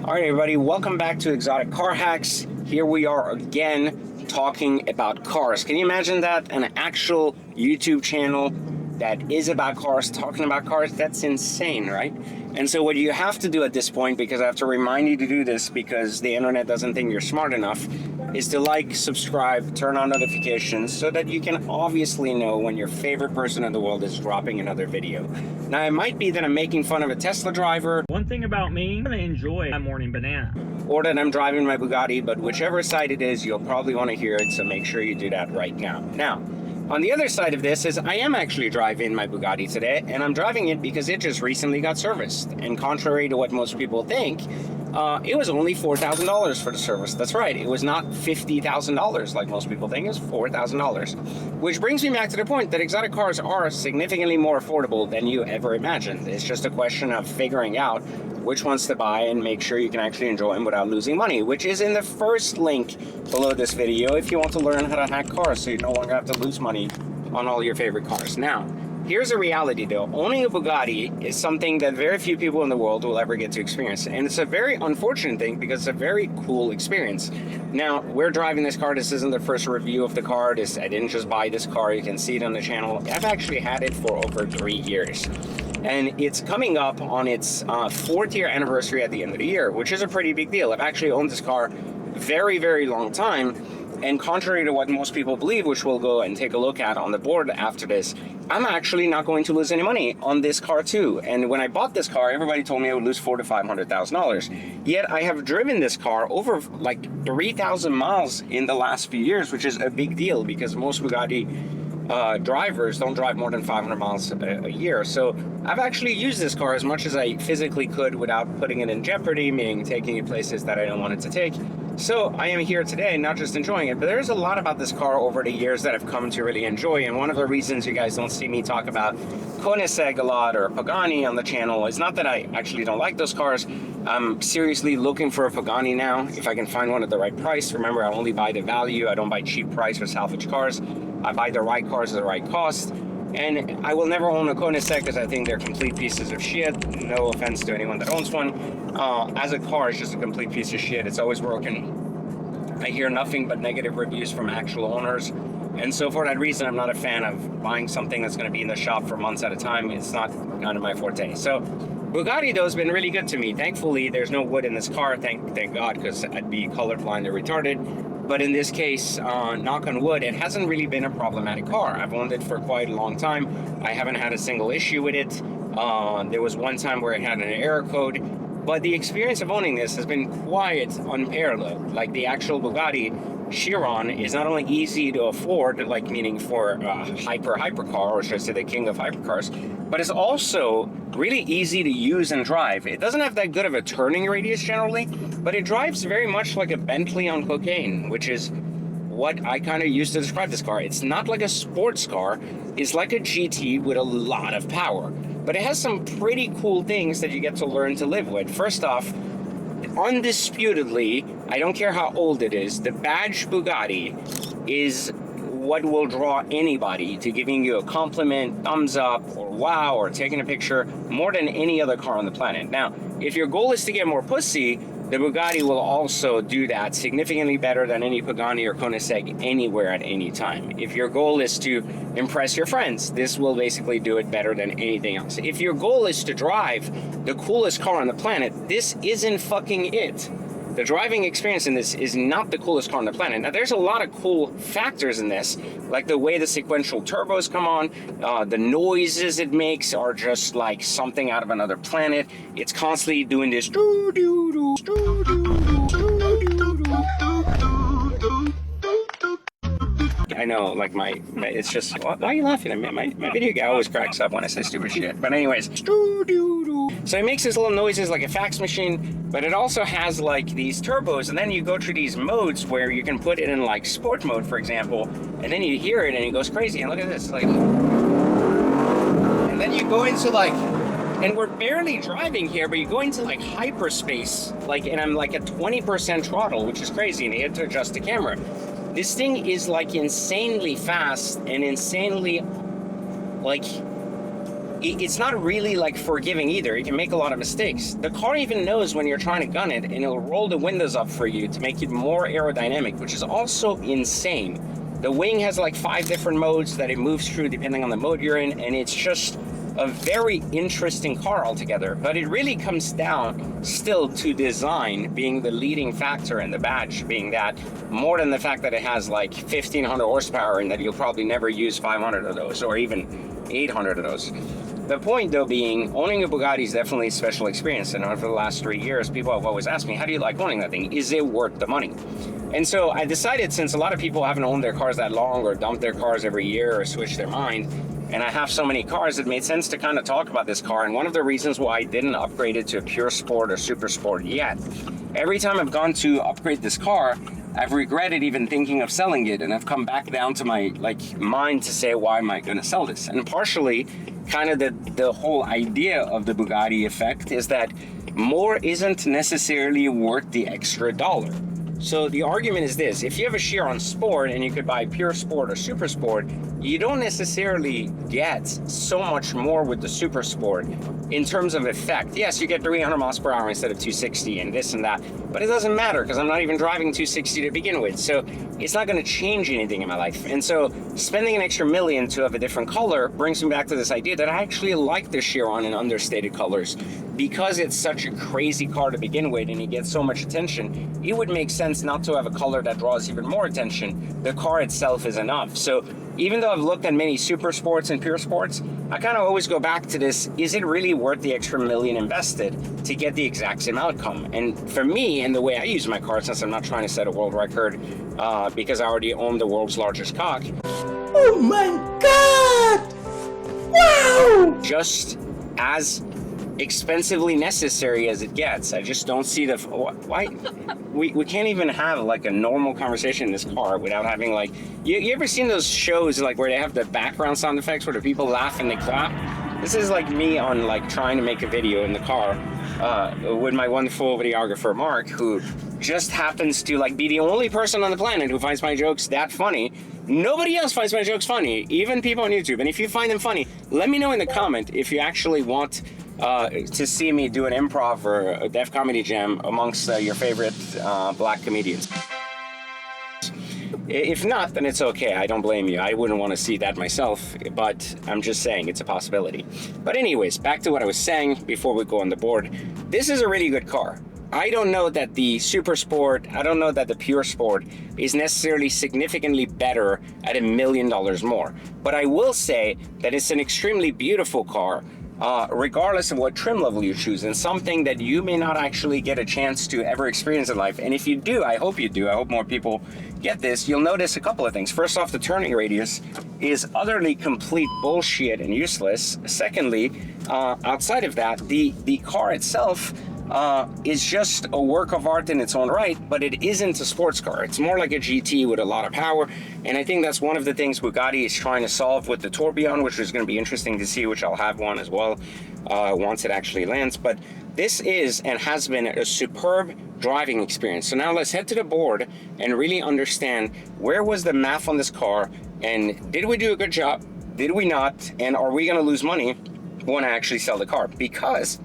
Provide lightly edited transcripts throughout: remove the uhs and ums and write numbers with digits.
All right, everybody, welcome back to Exotic Car Hacks. Here we are again talking about cars. Can you imagine that? An actual YouTube channel that is about cars, talking about cars? That's insane, right? And so what you have to do at this point, because I have to remind you to do this because the internet doesn't think you're smart enough, is to like, subscribe, turn on notifications so that you can obviously know when your favorite person in the world is dropping another video. Now, it might be that I'm making fun of a Tesla driver. One thing about me, I'm gonna enjoy my morning banana. Or that I'm driving my Bugatti, but whichever side it is, you'll probably want to hear it, so make sure you do that right now. Now, on the other side of this is I am actually driving my Bugatti today, and I'm driving it because it just recently got serviced. And contrary to what most people think, it was only $4,000 for the service. That's right, it was not $50,000 like most people think. It was $4,000. Which brings me back to the point that exotic cars are significantly more affordable than you ever imagined. It's just a question of figuring out which ones to buy and make sure you can actually enjoy them without losing money, which is in the first link below this video if you want to learn how to hack cars so you no longer have to lose money on all your favorite cars. Now, here's a reality though. Owning a Bugatti is something that very few people in the world will ever get to experience. And it's a very unfortunate thing because it's a very cool experience. Now, we're driving this car. This isn't the first review of the car. I didn't just buy this car. You can see it on the channel. I've actually had it for over 3 years. And it's coming up on its 4th year anniversary at the end of the year, which is a pretty big deal. I've actually owned this car very, very long time. And contrary to what most people believe, which we'll go and take a look at on the board after this, I'm actually not going to lose any money on this car too. And when I bought this car, everybody told me I would lose $400,000 to $500,000. Yet I have driven this car over like 3,000 miles in the last few years, which is a big deal because most Bugatti drivers don't drive more than 500 miles a year. So I've actually used this car as much as I physically could without putting it in jeopardy, meaning taking it places that I don't want it to take. So I am here today not just enjoying it, but there's a lot about this car over the years that I've come to really enjoy. And one of the reasons you guys don't see me talk about Koenigsegg a lot or Pagani on the channel is not that I actually don't like those cars. I'm seriously looking for a Pagani now if I can find one at the right price. Remember, I only buy the value. I don't buy cheap price or salvage cars. I buy the right cars at the right cost. And I will never own a Koenigsegg because I think they're complete pieces of shit. No offense to anyone that owns one. As a car, it's just a complete piece of shit. It's always broken. I hear nothing but negative reviews from actual owners. And so for that reason, I'm not a fan of buying something that's going to be in the shop for months at a time. It's not kind of my forte. So Bugatti, though, has been really good to me. Thankfully, there's no wood in this car. Thank God, because I'd be colorblind or retarded. But in this case, knock on wood, it hasn't really been a problematic car. I've owned it for quite a long time. I haven't had a single issue with it. There was one time where it had an error code. But the experience of owning this has been quite unparalleled. Like the actual Bugatti Chiron is not only easy to afford, like meaning for a hypercar, or should I say the king of hypercars, but it's also really easy to use and drive. It doesn't have that good of a turning radius generally, but it drives very much like a Bentley on cocaine, which is what I kind of use to describe this car. It's not like a sports car. It's like a GT with a lot of power. But it has some pretty cool things that you get to learn to live with. First off, undisputedly, I don't care how old it is, the badge Bugatti is what will draw anybody to giving you a compliment, thumbs up, or wow, or taking a picture more than any other car on the planet. Now, if your goal is to get more pussy, the Bugatti will also do that significantly better than any Pagani or Koenigsegg anywhere at any time. If your goal is to impress your friends, this will basically do it better than anything else. If your goal is to drive the coolest car on the planet, this isn't fucking it. The driving experience in this is not the coolest car on the planet. Now, there's a lot of cool factors in this, like the way the sequential turbos come on, the noises it makes are just like something out of another planet. It's constantly doing this I know, like it's just, why are you laughing at me? My video guy always cracks up when I say stupid shit. But anyways, so it makes these little noises like a fax machine, but it also has like these turbos, and then you go through these modes where you can put it in like sport mode, for example, and then you hear it and it goes crazy. And look at this, like, and then you go into like, and we're barely driving here, but you go into like hyperspace, like, and I'm like at 20% throttle, which is crazy, and you had to adjust the camera. This thing is like insanely fast and insanely, like, it's not really like forgiving either. You can make a lot of mistakes. The car even knows when you're trying to gun it, and it'll roll the windows up for you to make it more aerodynamic, which is also insane. The wing has like 5 different modes that it moves through depending on the mode you're in, and it's just a very interesting car altogether. But it really comes down still to design being the leading factor, and the badge being that, more than the fact that it has like 1,500 horsepower and that you'll probably never use 500 of those or even 800 of those. The point though being, owning a Bugatti is definitely a special experience, and over the last 3 years, people have always asked me, how do you like owning that thing? Is it worth the money? And so I decided, since a lot of people haven't owned their cars that long or dumped their cars every year or switched their mind, and I have so many cars, it made sense to kind of talk about this car. And one of the reasons why I didn't upgrade it to a pure sport or super sport yet, every time I've gone to upgrade this car, I've regretted even thinking of selling it, and I've come back down to my mind to say, why am I going to sell this? And partially, kind of the whole idea of the Bugatti effect is that more isn't necessarily worth the extra dollar. So the argument is this: if you have a Chiron Sport and you could buy pure sport or super sport, you don't necessarily get so much more with the super sport in terms of effect. Yes, you get 300 miles per hour instead of 260 and this and that, but it doesn't matter because I'm not even driving 260 to begin with. So it's not going to change anything in my life. And so spending an extra $1 million to have a different color brings me back to this idea that I actually like the Chiron in understated colors. Because it's such a crazy car to begin with and it gets so much attention, it would make sense not to have a color that draws even more attention. The car itself is enough. So even though I've looked at many super sports and pure sports, I kind of always go back to this: is it really worth the extra $1 million invested to get the exact same outcome? And for me, and the way I use my car, since I'm not trying to set a world record because I already own the world's largest cock. Oh my God! Wow! Just as expensively necessary as it gets. I just don't see the why we can't even have like a normal conversation in this car without having like you ever seen those shows like where they have the background sound effects where the people laugh and they clap? This is like me on like trying to make a video in the car with my wonderful videographer Mark, who just happens to like be the only person on the planet who finds my jokes that funny. Nobody else finds my jokes funny, even people on YouTube. And if you find them funny, let me know in the comment if you actually want to see me do an improv or a Def Comedy Jam amongst your favorite black comedians. If not, then it's okay. I don't blame you. I wouldn't want to see that myself, but I'm just saying it's a possibility. But anyways, back to what I was saying before we go on the board. This is a really good car. I don't know that the Super Sport, I don't know that the Pure Sport is necessarily significantly better at $1 million more. But I will say that it's an extremely beautiful car, regardless of what trim level you choose, and something that you may not actually get a chance to ever experience in life. And if you do, I hope you do, I hope more people get this, you'll notice a couple of things. First off, the turning radius is utterly complete bullshit and useless. Secondly, outside of that, the car itself is just a work of art in its own right, but it isn't a sports car. It's more like a GT with a lot of power, and I think that's one of the things Bugatti is trying to solve with the Tourbillon, which is going to be interesting to see, which I'll have one as well once it actually lands. But this is and has been a superb driving experience. So now let's head to the board and really understand where was the math on this car, and did we do a good job? Did we not? And are we going to lose money when I actually sell the car? Because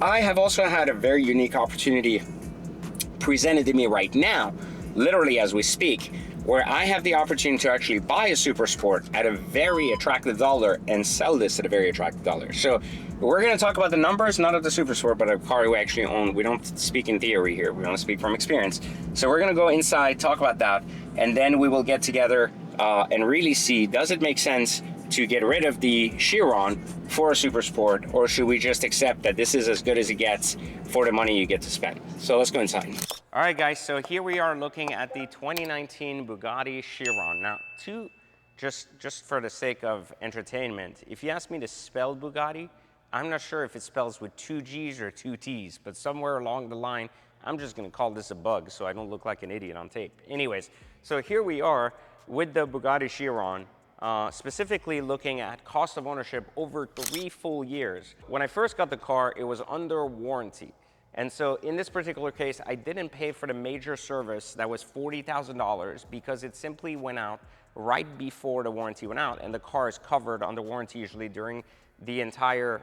I have also had a very unique opportunity presented to me right now, literally as we speak, where I have the opportunity to actually buy a Super Sport at a very attractive dollar and sell this at a very attractive dollar. So we're going to talk about the numbers, not of the Super Sport, but a car we actually own. We don't speak in theory here. We want to speak from experience. So we're going to go inside, talk about that, and then we will get together and really see, does it make sense to get rid of the Chiron for a Super Sport, or should we just accept that this is as good as it gets for the money you get to spend? So let's go inside. All right, guys, so here we are looking at the 2019 Bugatti Chiron. Now, just for the sake of entertainment, if you ask me to spell Bugatti, I'm not sure if it spells with 2 G's or 2 T's, but somewhere along the line, I'm just gonna call this a bug so I don't look like an idiot on tape. Anyways, so here we are with the Bugatti Chiron, specifically looking at cost of ownership over 3 full years. When I first got the car, it was under warranty. And so in this particular case, I didn't pay for the major service that was $40,000 because it simply went out right before the warranty went out, and the car is covered under warranty usually during the entire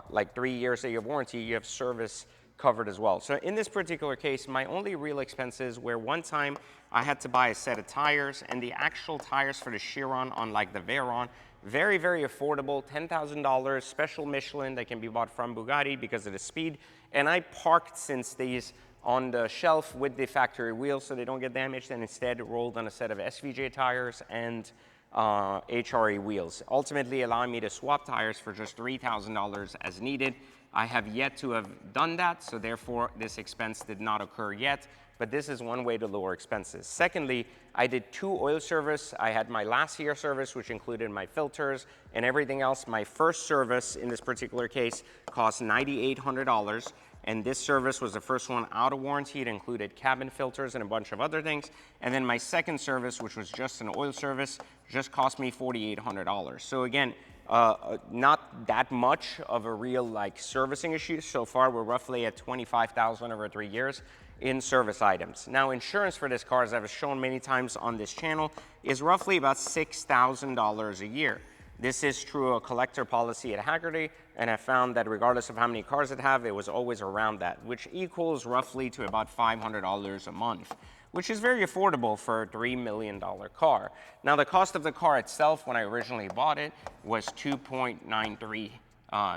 like 3 years that you have warranty, you have service covered as well. So in this particular case, my only real expenses were one time I had to buy a set of tires, and the actual tires for the Chiron, unlike the Veyron, very, very affordable, $10,000, special Michelin that can be bought from Bugatti because of the speed. And I parked since these on the shelf with the factory wheels so they don't get damaged, and instead rolled on a set of SVJ tires and HRE wheels, ultimately allowing me to swap tires for just $3,000 as needed. I have yet to have done that, so therefore this expense did not occur yet, but this is one way to lower expenses. Secondly, I did 2 oil service. I had my last year service, which included my filters and everything else. My first service in this particular case cost $9,800. And this service was the first one out of warranty. It included cabin filters and a bunch of other things. And then my second service, which was just an oil service, just cost me $4,800. So again, not that much of a real like servicing issue. So far, we're roughly at $25,000 over 3 years in service items. Now, insurance for this car, as I've shown many times on this channel, is roughly about $6,000 a year. This is through a collector policy at Hagerty, and I found that regardless of how many cars it have, it was always around that, which equals roughly to about $500 a month, which is very affordable for a $3 million car. Now, the cost of the car itself, when I originally bought it, was $2.93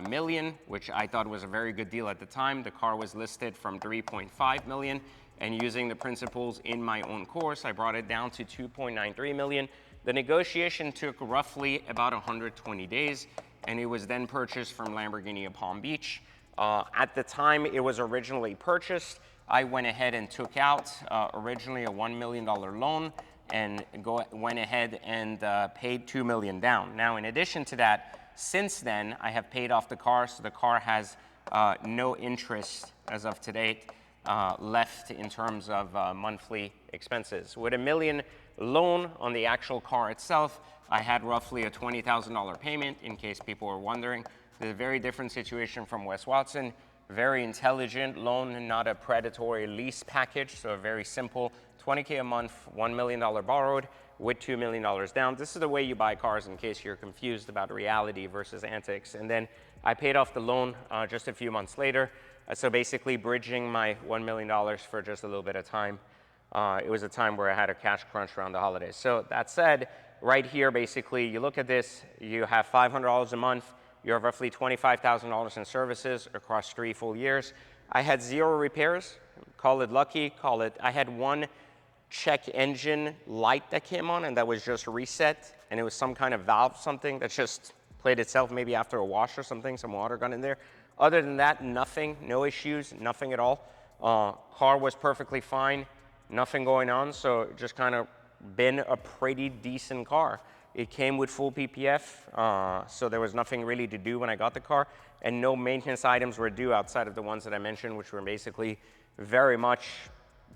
million, which I thought was a very good deal at the time. The car was listed from $3.5 million, and using the principles in my own course, I brought it down to $2.93 million. The negotiation took roughly about 120 days, and it was then purchased from Lamborghini of Palm Beach. At the time it was originally purchased, I went ahead and took out originally a $1 million loan and went ahead and paid $2 million down. Now, in addition to that, since then, I have paid off the car, so the car has no interest as of today left in terms of monthly expenses. With $1 million loan on the actual car itself, I had roughly a $20,000 payment, in case people were wondering. It's a very different situation from Wes Watson. Very intelligent loan, not a predatory lease package, so a very simple $20K a month, $1 million borrowed with $2 million down. This is the way you buy cars, in case you're confused about reality versus antics. And then I paid off the loan just a few months later. So basically bridging my $1 million for just a little bit of time. It was a time where I had a cash crunch around the holidays. So that said, right here, basically, you look at this, you have $500 a month, you have roughly $25,000 in services across 3 full years. I had 0 repairs, call it lucky, call it, I had one check engine light that came on, and that was just reset, and it was some kind of valve, something that just played itself maybe after a wash or something, some water got in there. Other than that, nothing, no issues, nothing at all. Car was perfectly fine, nothing going on, so just kind of been a pretty decent car. It came with full PPF, so there was nothing really to do when I got the car, and no maintenance items were due outside of the ones that I mentioned, which were basically very much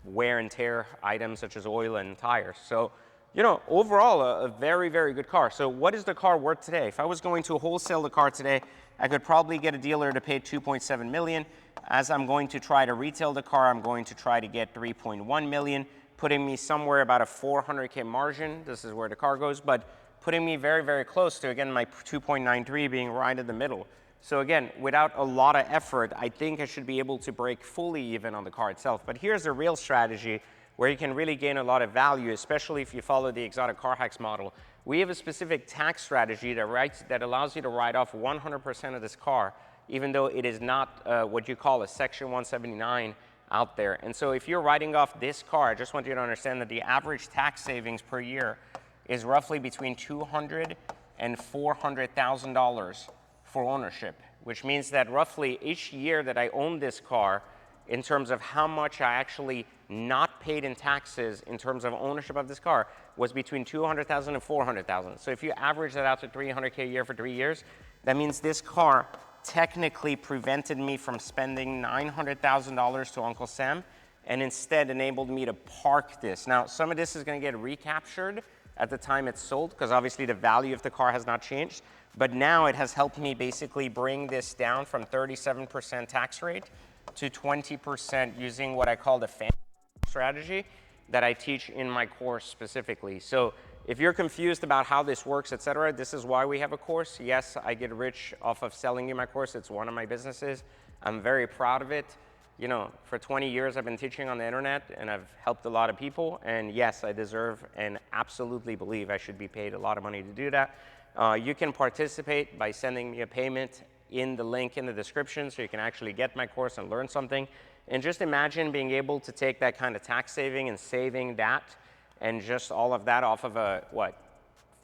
wear and tear items such as oil and tires. So, you know, overall, a very, very good car. So what is the car worth today? If I was going to wholesale the car today, I could probably get a dealer to pay $2.7 million. As I'm going to try to retail the car, I'm going to try to get $3.1 million, putting me somewhere about a $400K margin. This is where the car goes, but putting me very, very close to, again, my 2.93 being right in the middle. So again, without a lot of effort, I think I should be able to break fully even on the car itself. But here's a real strategy where you can really gain a lot of value, especially if you follow the Exotic Car Hacks model. We have a specific tax strategy that allows you to write off 100% of this car, even though it is not what you call a Section 179 out there. And so if you're writing off this car, I just want you to understand that the average tax savings per year is roughly between $200,000 and $400,000 for ownership, which means that roughly each year that I own this car, in terms of how much I actually not paid in taxes in terms of ownership of this car, was between $200,000 and $400,000. So if you average that out to $300K a year for 3 years, that means this car technically prevented me from spending $900,000 to Uncle Sam, and instead enabled me to park this. Now, some of this is gonna get recaptured at the time it's sold, because obviously the value of the car has not changed. But now it has helped me basically bring this down from 37% tax rate to 20% using what I call the family strategy. that I teach in my course specifically. So if you're confused about how this works, etc., this is why we have a course. Yes, I get rich off of selling you my course. It's one of my businesses. I'm very proud of it. You know, for 20 years I've been teaching on the internet and I've helped a lot of people. And yes, I deserve and absolutely believe I should be paid a lot of money to do that. You can participate by sending me a payment in the link in the description so you can actually get my course and learn something. And just imagine being able to take that kind of tax saving and saving that and just all of that off of a, what,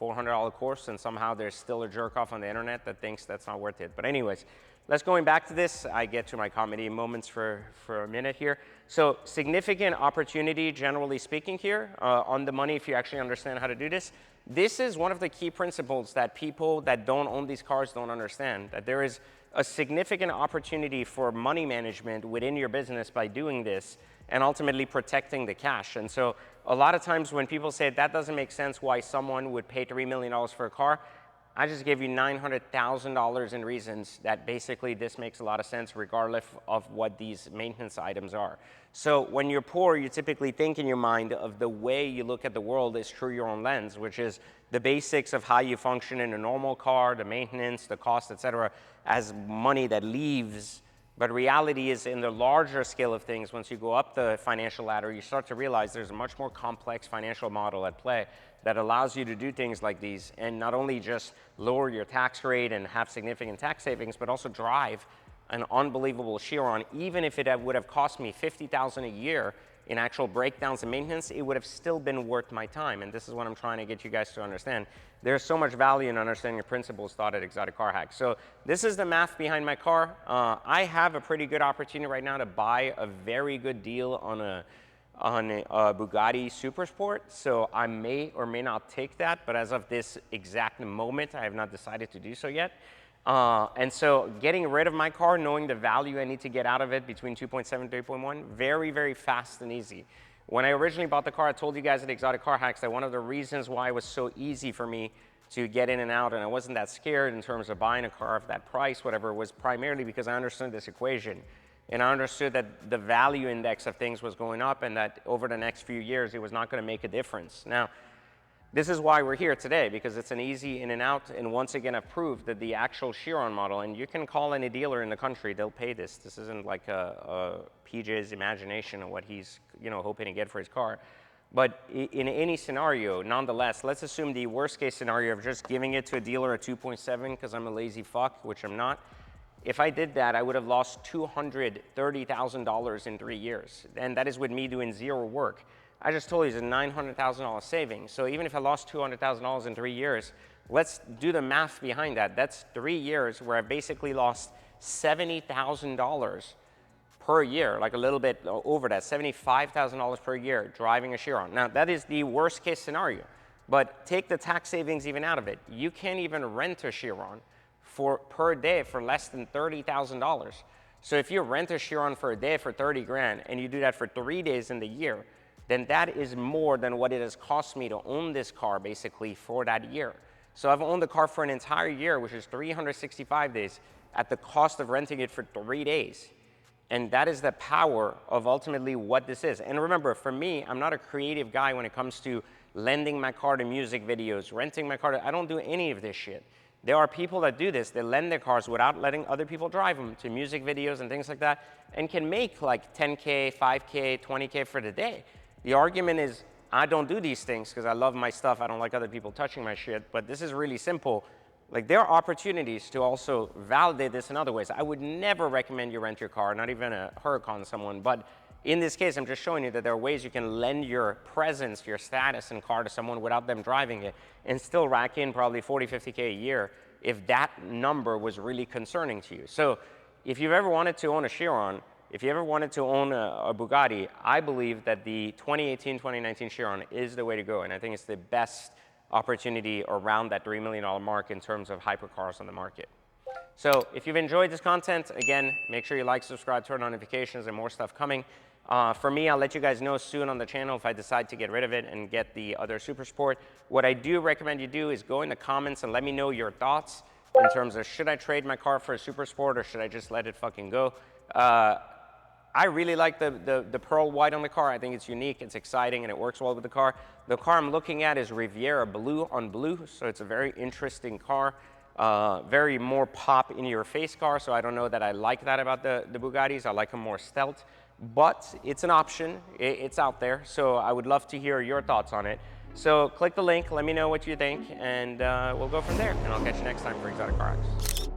$400 course, and somehow there's still a jerk off on the internet that thinks that's not worth it. But anyways, let's going back to this. I get to my comedy moments for a minute here. So significant opportunity, generally speaking here, on the money if you actually understand how to do this. This is one of the key principles that people that don't own these cars don't understand, that there is a significant opportunity for money management within your business by doing this and ultimately protecting the cash. And so a lot of times when people say that doesn't make sense why someone would pay $3 million for a car, I just gave you $900,000 in reasons that basically this makes a lot of sense regardless of what these maintenance items are. So when you're poor, you typically think in your mind of the way you look at the world is through your own lens, which is the basics of how you function in a normal car, the maintenance, the cost, etc., as money that leaves. But reality is in the larger scale of things, once you go up the financial ladder, you start to realize there's a much more complex financial model at play that allows you to do things like these and not only just lower your tax rate and have significant tax savings, but also drive an unbelievable Chiron. Even if it would have cost me $50,000 a year in actual breakdowns and maintenance, it would have still been worth my time. And this is what I'm trying to get you guys to understand. There's so much value in understanding your principles taught at Exotic Car Hacks. So this is the math behind my car. I have a pretty good opportunity right now to buy a very good deal on a Bugatti Supersport. So I may or may not take that, but as of this exact moment, I have not decided to do so yet. And so getting rid of my car, knowing the value I need to get out of it between 2.7 and 3.1, very, very fast and easy. When I originally bought the car, I told you guys at Exotic Car Hacks that one of the reasons why it was so easy for me to get in and out and I wasn't that scared in terms of buying a car of that price, whatever, was primarily because I understood this equation. And I understood that the value index of things was going up and that over the next few years, it was not going to make a difference. Now, this is why we're here today, because it's an easy in and out, and once again, I've proved that the actual Chiron model, and you can call any dealer in the country, they'll pay this. This isn't like a PJ's imagination of what he's hoping to get for his car. But in any scenario, nonetheless, let's assume the worst case scenario of just giving it to a dealer at 2.7 because I'm a lazy fuck, which I'm not. If I did that, I would have lost $230,000 in 3 years. And that is with me doing zero work. I just told you it's a $900,000 savings. So even if I lost $200,000 in 3 years, let's do the math behind that. That's 3 years where I basically lost $70,000 per year, like a little bit over that, $75,000 per year driving a Chiron. Now that is the worst case scenario, but take the tax savings even out of it. You can't even rent a Chiron per day for less than $30,000. So if you rent a Chiron for a day for 30 grand and you do that for 3 days in the year, then that is more than what it has cost me to own this car basically for that year. So I've owned the car for an entire year, which is 365 days, at the cost of renting it for 3 days. And that is the power of ultimately what this is. And remember, for me, I'm not a creative guy when it comes to lending my car to music videos, renting my car I don't do any of this shit. There are people that do this. They lend their cars without letting other people drive them to music videos and things like that and can make like 10K, 5K, 20K for the day. The argument is, I don't do these things because I love my stuff. I don't like other people touching my shit, but this is really simple. Like there are opportunities to also validate this in other ways. I would never recommend you rent your car, not even a Huracan someone, but in this case, I'm just showing you that there are ways you can lend your presence, your status in car to someone without them driving it and still rack in probably 40, 50K a year if that number was really concerning to you. So if you've ever wanted to own a Chiron, if you ever wanted to own a Bugatti, I believe that the 2018, 2019 Chiron is the way to go. And I think it's the best opportunity around that $3 million mark in terms of hypercars on the market. So if you've enjoyed this content, again, make sure you like, subscribe, turn on notifications, and more stuff coming. For me, I'll let you guys know soon on the channel if I decide to get rid of it and get the other Super Sport. What I do recommend you do is go in the comments and let me know your thoughts in terms of should I trade my car for a Super Sport or should I just let it fucking go? I really like the pearl white on the car. I think it's unique, it's exciting, and it works well with the car. The car I'm looking at is Riviera blue on blue, so it's a very interesting car. Very more pop in your face car, so I don't know that I like that about the Bugattis. I like them more stealth, but it's an option. It's out there, so I would love to hear your thoughts on it. So click the link, let me know what you think, and we'll go from there. And I'll catch you next time for Exotic Car Hacks.